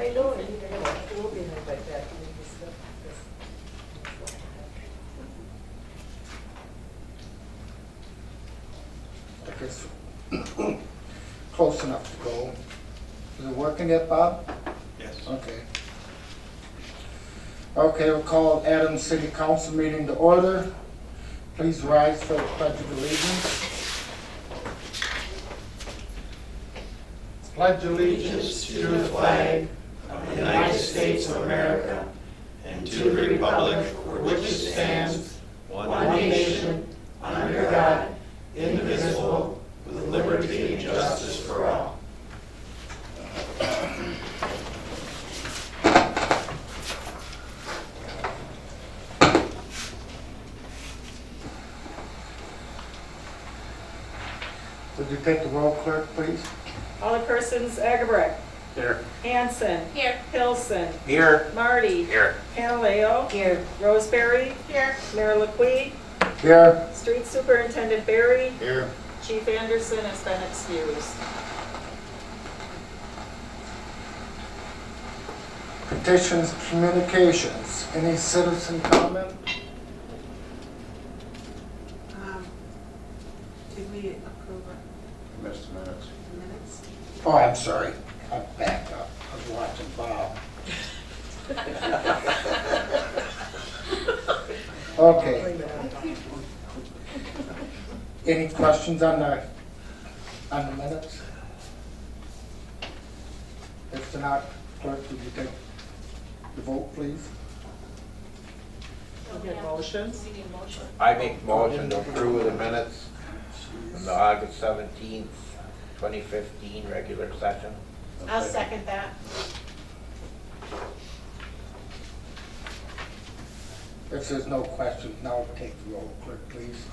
I know, and you know, it will be like that. I guess close enough to go. Is it working yet, Bob? Yes. Okay. Okay, we'll call Adams City Council meeting to order. Please rise for the Pledge of Allegiance. Pledge Allegiance to the flag of the United States of America and to the republic for which it stands, one nation, under God, indivisible, with liberty and justice for all. Would you take the roll, clerk, please? Alderpersons Agarbrick, Here. Hanson. Here. Hilson. Here. Marty. Here. Panaleo. Here. Roseberry. Here. Mayor LaQuee. Here. Street Superintendent Barry. Here. Chief Anderson has been excused. Petitions, communications. Any citizen comment? Did we approve Missed the minutes. the minutes? Oh, I'm sorry. I'm back up. I was watching Bob. Okay. Any questions on the minutes? If not, clerk, would you take the vote, please? We'll get motions. We need a motion. I make motion to approve the minutes from the August 17th, 2015 regular session. I'll second that. If there's no questions, now take the roll, clerk, please.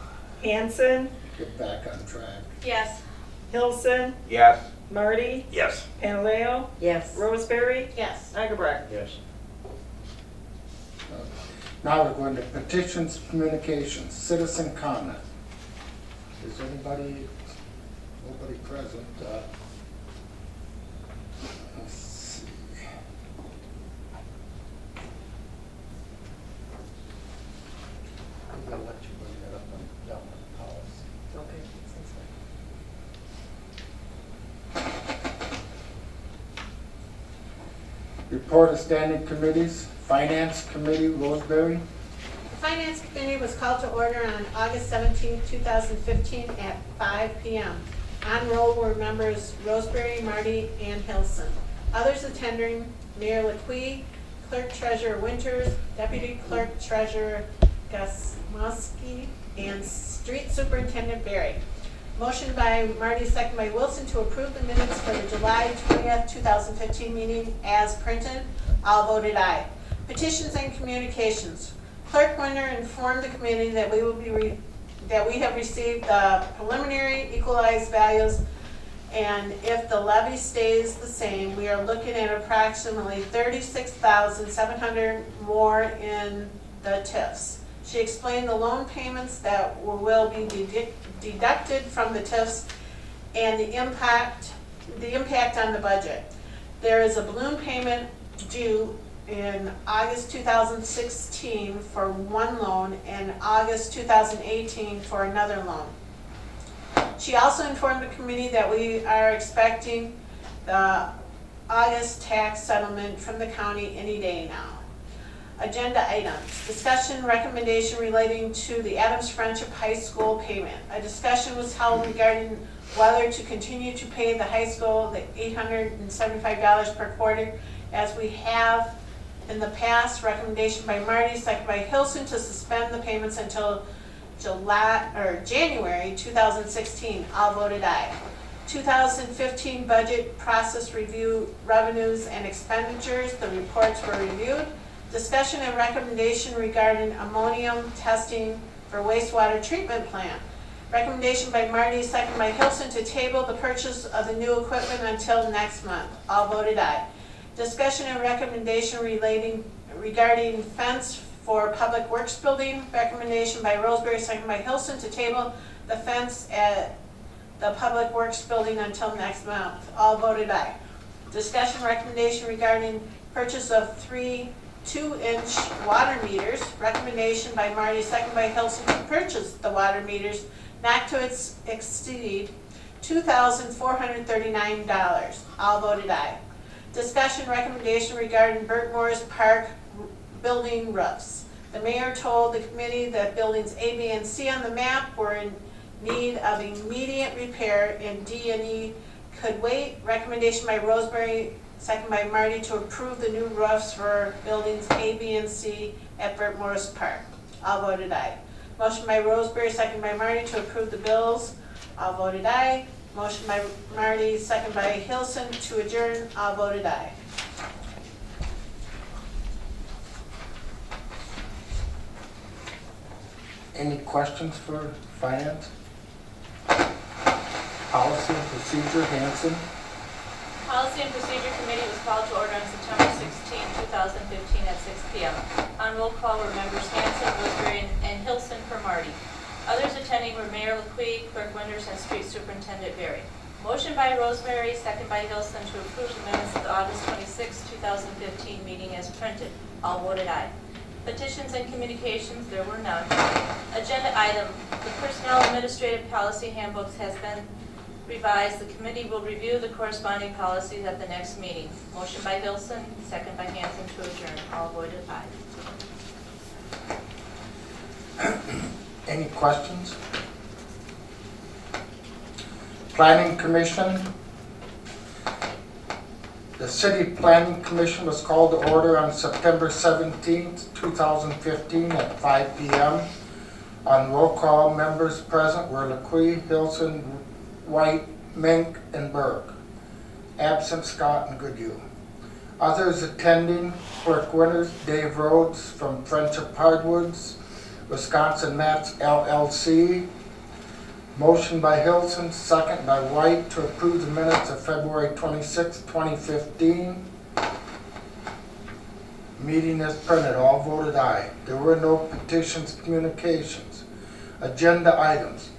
Hanson. Get back on track. Yes. Hilson. Yes. Marty. Yes. Panaleo. Yes. Roseberry. Yes. Agarbrick. Yes. Now we're going to petitions, communications, citizen comment. Is nobody present? Let's see. I'll let you bring that up and down the policy. Okay. Report of standing committees, Finance Committee, Roseberry. The Finance Committee was called to order on August 17, 2015 at 5 p.m. On roll were members Roseberry, Marty, and Hilson. Others attending, Mayor LaQuee, Clerk Treasurer Winters, Deputy Clerk Treasurer Gosmowski, and Street Superintendent Barry. Motion by Marty, second by Wilson to approve the minutes for the July 20th, 2015 meeting as printed. All voted aye. Petitions and communications. Clerk Winter informed the committee that we have received the preliminary equalized values, and if the levy stays the same, we are looking at approximately $36,700 more in the TIFs. She explained the loan payments that will be deducted from the TIFs and the impact on the budget. There is a balloon payment due in August 2016 for one loan and August 2018 for another loan. She also informed the committee that we are expecting the August tax settlement from the county any day now. Agenda items, discussion recommendation relating to the Adams Friendship High School payment. A discussion was held regarding whether to continue to pay the high school the $875 per quarter as we have in the past. Recommendation by Marty, second by Hilson to suspend the payments until January 2016. All voted aye. 2015 budget process review, revenues and expenditures. The reports were reviewed. Discussion and recommendation regarding ammonium testing for wastewater treatment plant. Recommendation by Marty, second by Hilson to table the purchase of the new equipment until next month. All voted aye. Discussion and recommendation regarding fence for Public Works building. Recommendation by Roseberry, second by Hilson to table the fence at the Public Works building until next month. All voted aye. Discussion recommendation regarding purchase of 3 2-inch water meters. Recommendation by Marty, second by Hilson, to purchase the water meters not to exceed $2,439. All voted aye. Discussion recommendation regarding Burt Morris Park building roofs. The mayor told the committee that buildings A, B, and C on the map were in need of immediate repair and D and E could wait. Recommendation by Roseberry, second by Marty, to approve the new roofs for buildings A, B, and C at Burt Morris Park. All voted aye. Motion by Roseberry, second by Marty, to approve the bills. All voted aye. Motion by Marty, second by Hilson, to adjourn. All voted aye. Any questions for finance? Policy and procedure, Hanson. Policy and Procedure Committee was called to order on September 16, 2015 at 6 p.m. On roll call were members Hanson, Woodbury, and Hilson for Marty. Others attending were Mayor LaQuie, Clerk Winters, and Street Superintendent Berry. Motion by Rosemary, second by Hilson, to approve the minutes of the August 26, 2015 meeting as printed. All voted aye. Petitions and communications, there were none. Agenda item, the Personnel Administrative Policy Handbooks has been revised. The committee will review the corresponding policies at the next meeting. Motion by Hilson, second by Hanson, to adjourn. All voted aye. Any questions? Planning Commission. The City Planning Commission was called to order on September 17th, 2015 at 5 p.m. On roll call, members present were LaQuie, Hilson, White, Mink, and Burke. Absent Scott and Goodhue. Others attending, Clerk Winters, Dave Rhodes from Friendship Hardwoods, Wisconsin Mats LLC. Motion by Hilson, second by White, to approve the minutes of February 26, 2015. Meeting is printed. All voted aye. There were no petitions, communications. Agenda items.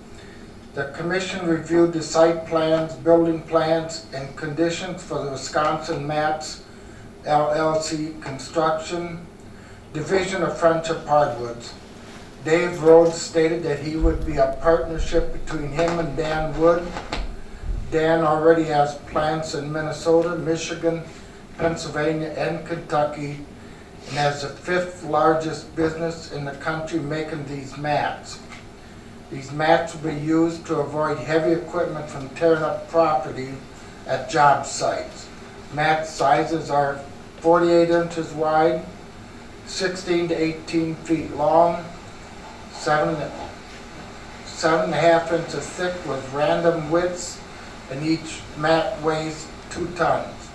The commission reviewed the site plans, building plans, and conditions for the Wisconsin Mats LLC construction division of Friendship Hardwoods. Dave Rhodes stated that he would be a partnership between him and Dan Wood. Dan already has plants in Minnesota, Michigan, Pennsylvania, and Kentucky, and has the 5th largest business in the country making these mats. These mats will be used to avoid heavy equipment from tearing up property at job sites. Mat sizes are 48 inches wide, 16 to 18 feet long, 7.5 inches thick with random widths, and each mat weighs 2 tons.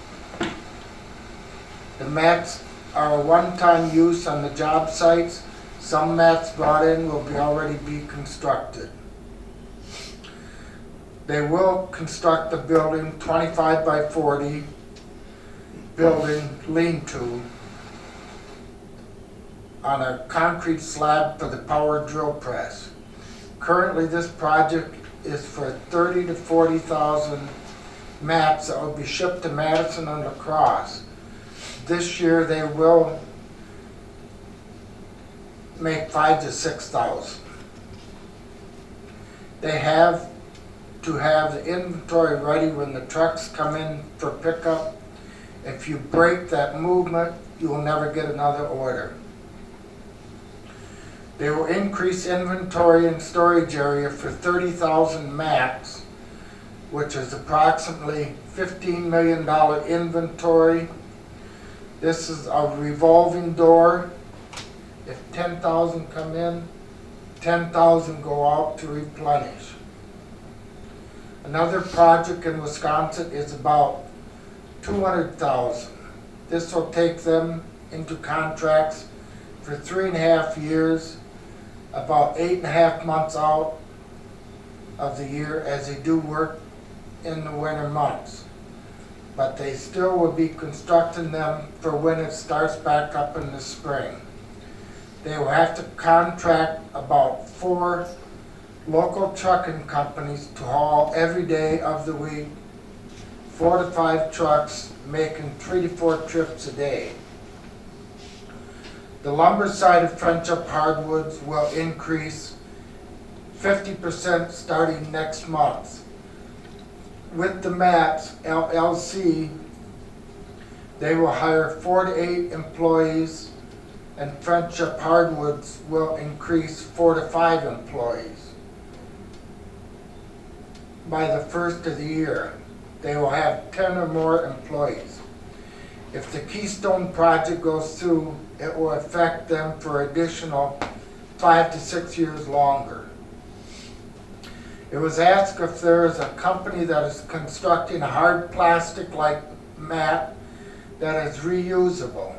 The mats are a one-time use on the job sites. Some mats brought in will already be constructed. They will construct the building 25 by 40 building lean-to on a concrete slab for the power drill press. Currently, this project is for 30 to 40,000 mats that will be shipped to Madison and La Crosse. This year, they will make 5 to 6,000. They have to have the inventory ready when the trucks come in for pickup. If you break that movement, you will never get another order. They will increase inventory and storage area for 30,000 mats, which is approximately $15 million inventory. This is a revolving door. If 10,000 come in, 10,000 go out to replenish. Another project in Wisconsin is about 200,000. This will take them into contracts for 3.5 years, about 8.5 months out of the year, as they do work in the winter months. But they still will be constructing them for when it starts back up in the spring. They will have to contract about 4 local trucking companies to haul every day of the week 4 to 5 trucks making 3 to 4 trips a day. The lumber side of Friendship Hardwoods will increase 50% starting next month. With the Maps LLC, they will hire 4 to 8 employees, and Friendship Hardwoods will increase 4 to 5 employees. By the first of the year, they will have 10 or more employees. If the Keystone project goes through, it will affect them for additional 5 to 6 years longer. It was asked if there is a company that is constructing a hard plastic like mat that is reusable.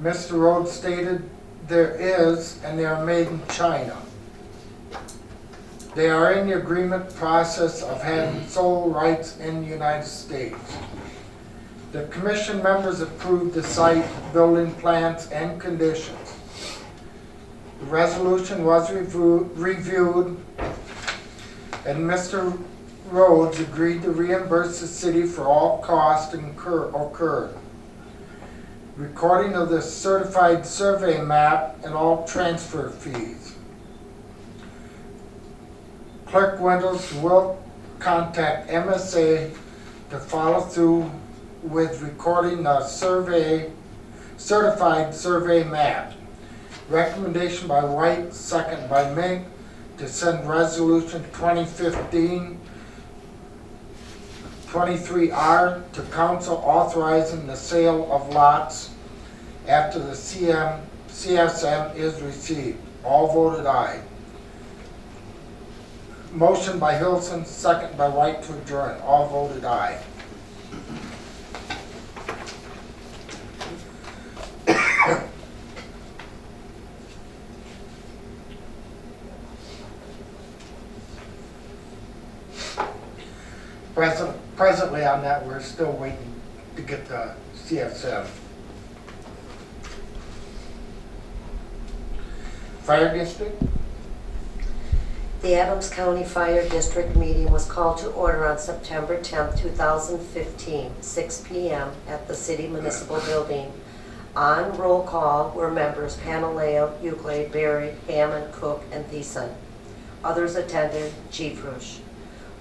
Mr. Rhodes stated there is, and they are made in China. They are in the agreement process of having sole rights in the United States. The commission members approved the site, building plans, and conditions. The resolution was reviewed, and Mr. Rhodes agreed to reimburse the city for all costs incurred. Recording of the certified survey map and all transfer fees. Clerk Wendels will contact MSA to follow through with recording the certified survey map. Recommendation by White, second by Mink, to send resolution 2015-23R to council authorizing the sale of lots after the CSM is received. All voted aye. Motion by Hilson, second by White to adjourn. All voted aye. Presently on that, we're still waiting to get the CSM. Fire district? The Adams County Fire District meeting was called to order on September 10, 2015, 6 p.m. at the City Municipal Building. On roll call were members Panaleo, Euclid, Berry, Hammond, Cook, and Thiessen. Others attended: Chief Rush.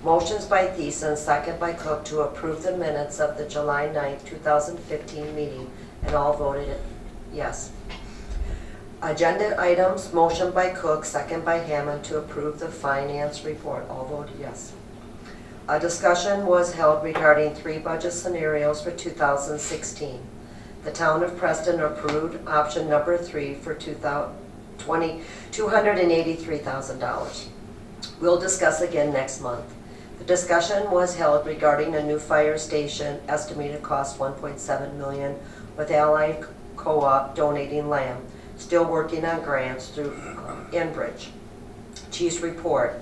Motions by Thiessen, second by Cook, to approve the minutes of the July 9, 2015 meeting, and all voted yes. Agenda items: motion by Cook, second by Hammond, to approve the finance report. All voted yes. A discussion was held regarding 3 budget scenarios for 2016. The town of Preston approved option number 3 for $283,000. We'll discuss again next month. The discussion was held regarding a new fire station, estimated cost $1.7 million, with Allied Co-op donating land. Still working on grants through Enbridge. Chief's report.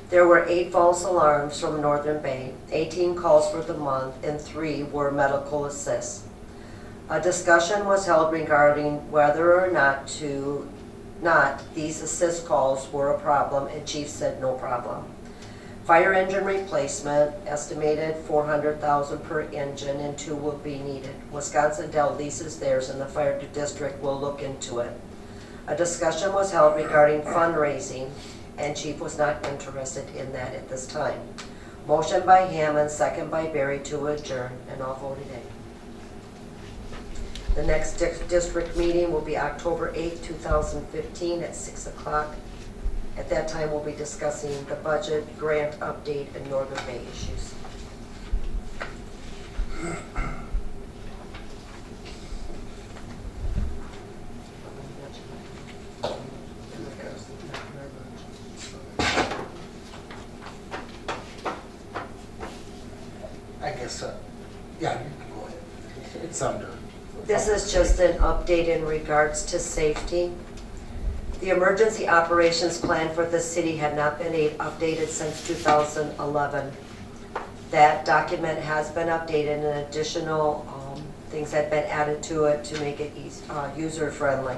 There were 8 false alarms from Northern Bay, 18 calls for the month, and 3 were medical assists. A discussion was held regarding whether or not these assist calls were a problem, and Chief said no problem. Fire engine replacement, estimated $400,000 per engine, and 2 will be needed. Wisconsin Del leases theirs, and the fire district will look into it. A discussion was held regarding fundraising, and Chief was not interested in that at this time. Motion by Hammond, second by Berry, to adjourn, and all voted in. The next district meeting will be October 8, 2015 at 6 o'clock. At that time, we'll be discussing the budget, grant update, and Northern Bay issues. I guess, yeah, you can go ahead. It's under. This is just an update in regards to safety. The emergency operations plan for the city had not been updated since 2011. That document has been updated and additional things have been added to it to make it user-friendly.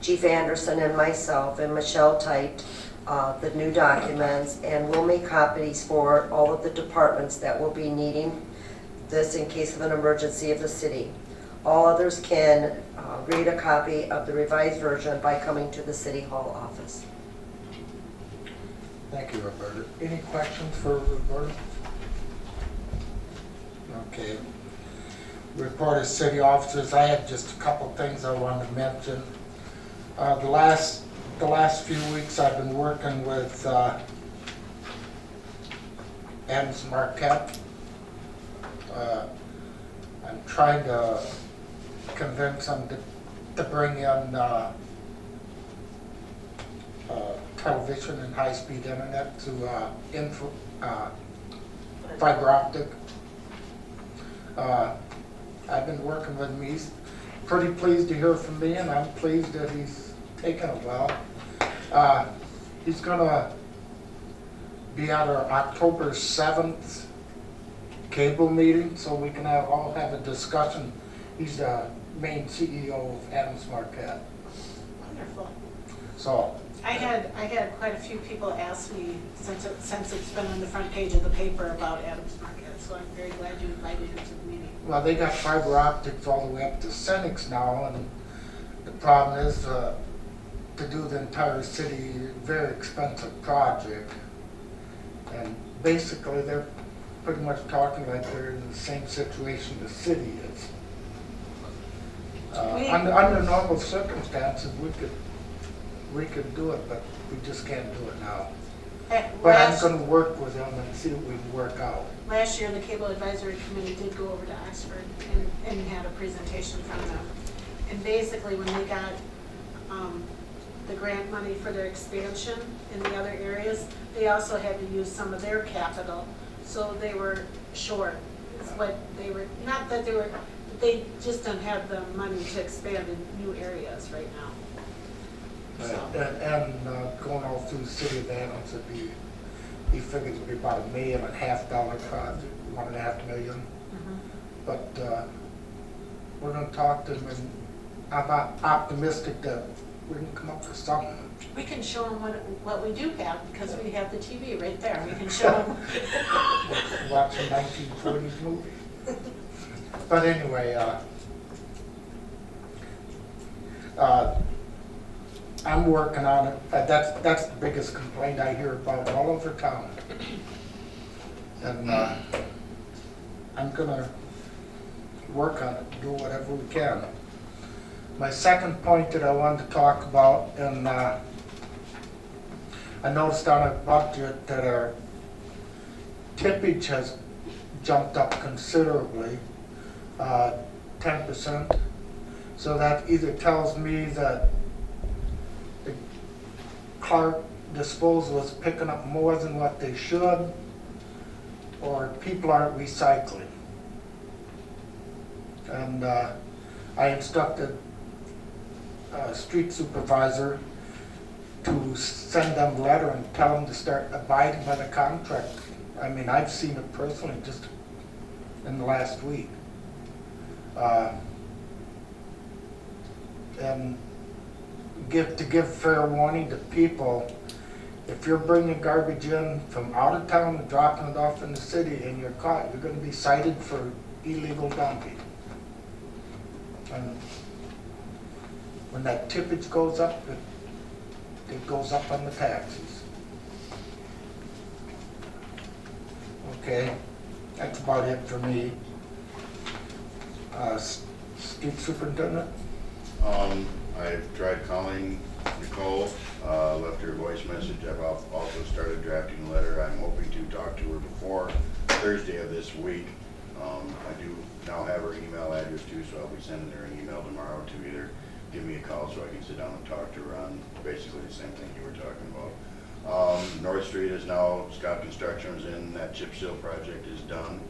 Chief Anderson and myself and Michelle typed the new documents, and we'll make copies for all of the departments that will be needing this in case of an emergency of the city. All others can read a copy of the revised version by coming to the City Hall office. Thank you, Roberta. Any questions for Roberta? Okay. Report of city officers. I had just a couple things I wanted to mention. The last few weeks I've been working with Adams Marquette. I'm trying to convince them to bring in television and high-speed internet to fiber optic. I've been working with him. He's pretty pleased to hear from me, and I'm pleased that he's taken it well. He's gonna be at our October 7th cable meeting, so we can all have a discussion. He's the main CEO of Adams Marquette. Wonderful. So, I had quite a few people ask me, since it's been on the front page of the paper, about Adams Marquette, so I'm very glad you invited him to the meeting. well, they got fiber optics all the way up to Senex now, and the problem is to do the entire city, very expensive project. And basically, they're pretty much talking like they're in the same situation the city is. Under normal circumstances, we could do it, but we just can't do it now. But I'm gonna work with them and see what we can work out. Last year, the Cable Advisory Committee did go over to Oxford and had a presentation from them. And basically, when they got the grant money for their expansion in the other areas, they also had to use some of their capital. So they were short, is what they were, not that they were, they just don't have the money to expand in new areas right now. And going all through the city of Adams, he figures it'd be about $1.5 million project, $1.5 million. But we're gonna talk to him, and I'm optimistic that we can come up with something. We can show them what we do have, because we have the TV right there. We can show them. Watch a 1940s movie. But anyway, I'm working on it. That's the biggest complaint I hear about all over town. And I'm gonna work on it, do whatever we can. My second point that I wanted to talk about, and I noticed on our budget that our tippage has jumped up considerably, 10%. So that either tells me that the Clark disposal is picking up more than what they should, or people aren't recycling. And I instructed a street supervisor to send them a letter and tell them to start abiding by the contract. I mean, I've seen it personally just in the last week. And to give fair warning to people, if you're bringing garbage in from out of town and dropping it off in the city and you're caught, you're going to be cited for illegal dumping. And when that tippage goes up, it goes up on the taxes. Okay, that's about it for me. Street Superintendent? I've tried calling Nicole, left her a voice message. I've also started drafting a letter. I'm hoping to talk to her before Thursday of this week. I do now have her email address too, so I'll be sending her an email tomorrow to either give me a call so I can sit down and talk to her on basically the same thing you were talking about. North Street is now, Scott Construction is in, that chip seal project is done.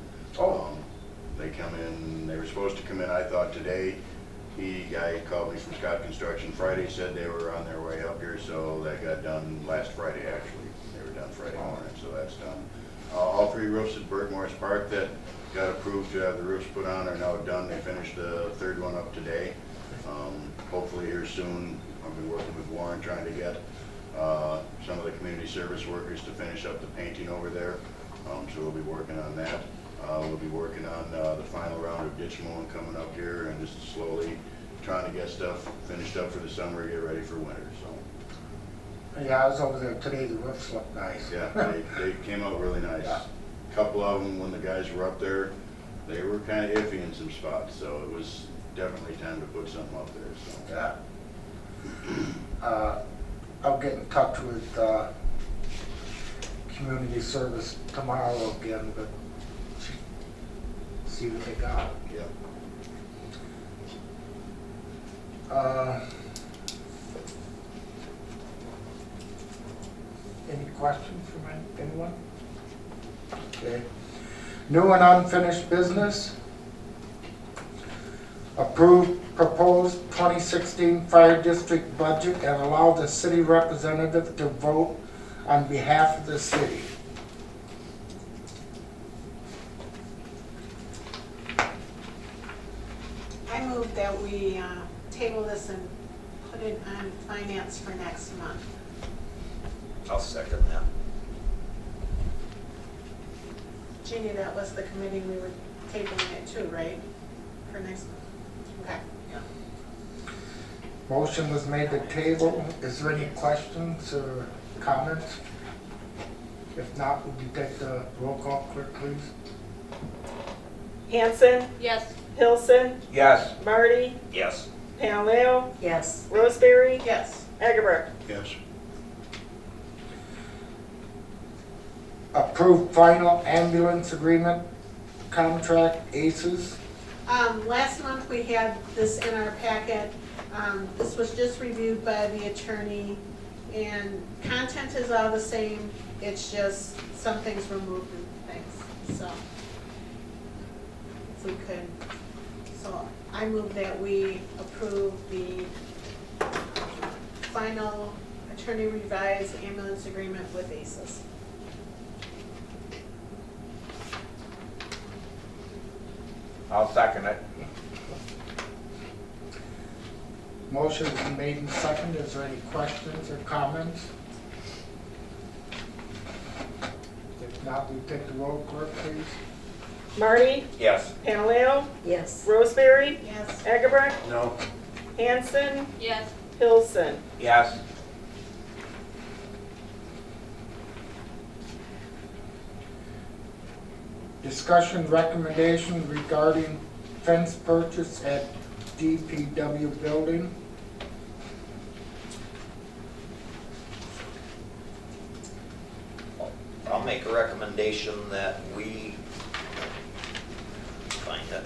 They come in, they were supposed to come in, I thought today. Guy called me from Scott Construction Friday, said they were on their way up here, so that got done last Friday actually. They were done Friday morning, so that's done. All three roofs at Burt Morris Park that got approved to have the roofs put on are now done. They finished the third one up today. Hopefully here soon. I've been working with Warren trying to get some of the community service workers to finish up the painting over there. So we'll be working on that. We'll be working on the final round of ditch mowing coming up here and just slowly trying to get stuff finished up for the summer, get ready for winter, so. Yeah, I was over there today, the roofs look nice. Yeah, they came out really nice. Yeah. Couple of them, when the guys were up there, they were kind of iffy in some spots, so it was definitely time to put something up there, so. Yeah. I'll get in touch with, community service tomorrow again, but see what they got. Yeah. Any questions from anyone? Okay. New and unfinished business. Approve proposed 2016 fire district budget and allow the city representative to vote on behalf of the city. I move that we table this and put it on finance for next month. I'll second that. Jeannie, that was the committee we were tabling it to, right? For next month? Okay. Motion was made to table. Is there any questions or comments? If not, would you take the roll call, clerk, please? Hanson, Yes. Hilson, Yes. Marty, Yes. Panaleo, Yes. Roseberry, Yes. Egebert. Yes. Approved final ambulance agreement contract, ACES. Last month we had this in our packet. This was just reviewed by the attorney, and content is all the same. It's just some things were moved and things, so. If we could, so I move that we approve the final attorney revised ambulance agreement with ACES. I'll second it. Motion has been made and seconded. Is there any questions or comments? If not, we take the roll, clerk, please. Marty, Yes. Panaleo, Yes. Roseberry, Yes. Egebert, No. Hanson, Yes. Hilson. Yes. Discussion recommendation regarding fence purchase at DPW building. I'll make a recommendation that we find it.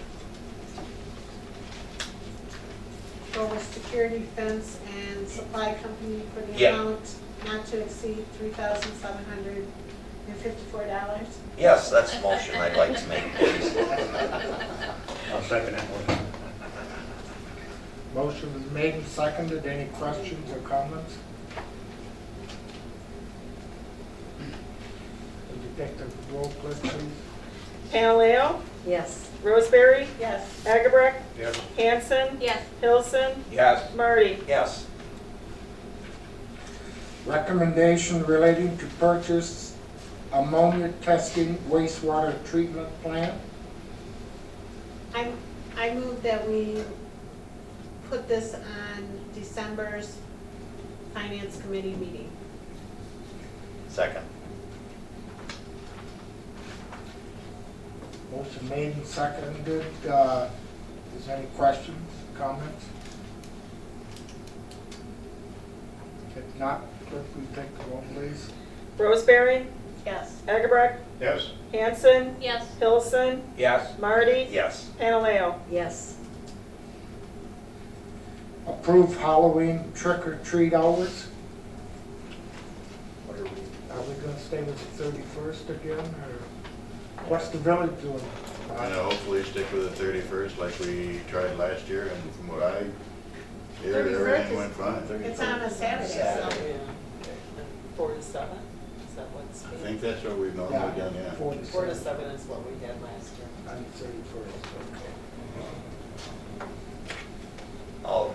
Go with security fence and supply company for the Yeah. amount not to exceed $3,754. Yes, that's a motion I'd like to make, please. I'll second that one. Motion was made and seconded. Any questions or comments? Would you take the roll, clerk, please? Panaleo, Yes. Roseberry, Yes. Egebert, Yes. Hanson, Yes. Hilson, Yes. Marty. Yes. Recommendation relating to purchase ammonia testing wastewater treatment plant. I move that we put this on December's Finance Committee meeting. Second. Motion made and seconded. Is there any questions, comments? If not, clerk, will you take the roll, please? Roseberry, Yes. Egebert, Yes. Hanson, Yes. Hilson, Yes. Marty, Yes. Panaleo. Yes. Approve Halloween trick or treat hours. What are we? Are we gonna stay with the 31st again, or what's the village doing? I know, hopefully stick with the 31st like we tried last year, and from what I hear, 31st everything is- went fine. It's on a Saturday, so. 4 to 7, is that what's? I think that's what we've normally done, yeah. 4 to 4 to 7 7 is what we had last year. on the 31st, okay. Oh,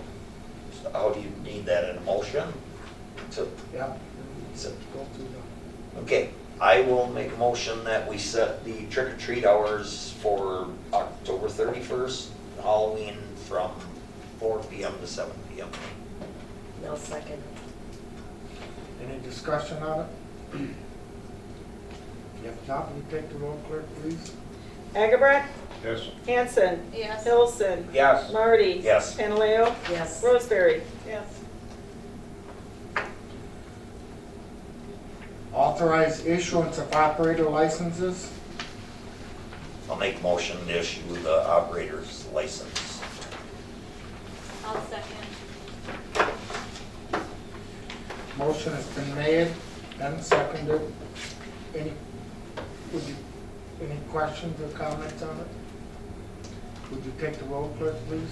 so how do you need that in a motion? So, Yeah. So- Go through the. okay, I will make a motion that we set the trick or treat hours for October 31st, Halloween, from 4 PM to 7 PM. No second. Any discussion on it? If not, will you take the roll, clerk, please? Egebrecht, Yes. Hanson, Yes. Hilson, Yes. Marty. Yes. Panaleo, Yes. Roseberry. Yes. Authorize issuance of operator licenses. I'll make a motion to issue the operator's license. I'll second. Motion has been made and seconded. Any, any questions or comments on it? Would you take the roll, clerk, please?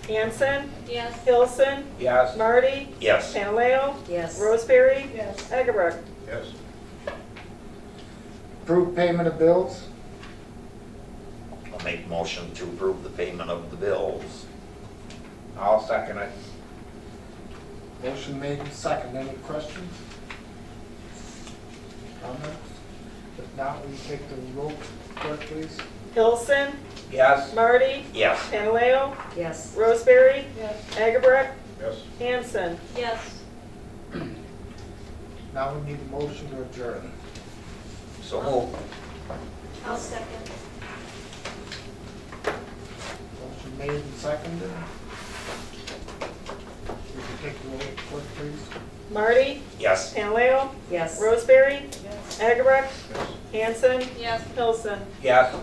Hanson, Yes. Hilson, Yes. Marty, Yes. Panaleo, Yes. Roseberry, Yes. Egebrecht. Yes. Approve payment of bills. I'll make a motion to approve the payment of the bills. I'll second it. Motion made and seconded. Any questions? Comments? If not, will you take the roll, clerk, please? Hilson, Yes. Marty, Yes. Panaleo, Yes. Roseberry, Yes. Egebrecht, Yes. Hanson. Yes. Now we need a motion to adjourn. So move. I'll second. Motion made and seconded. Would you take the roll, clerk, please? Marty, Yes. Panaleo, Yes. Roseberry, Yes. Egebrecht, Yes. Hanson, Yes. Hilson. Yes.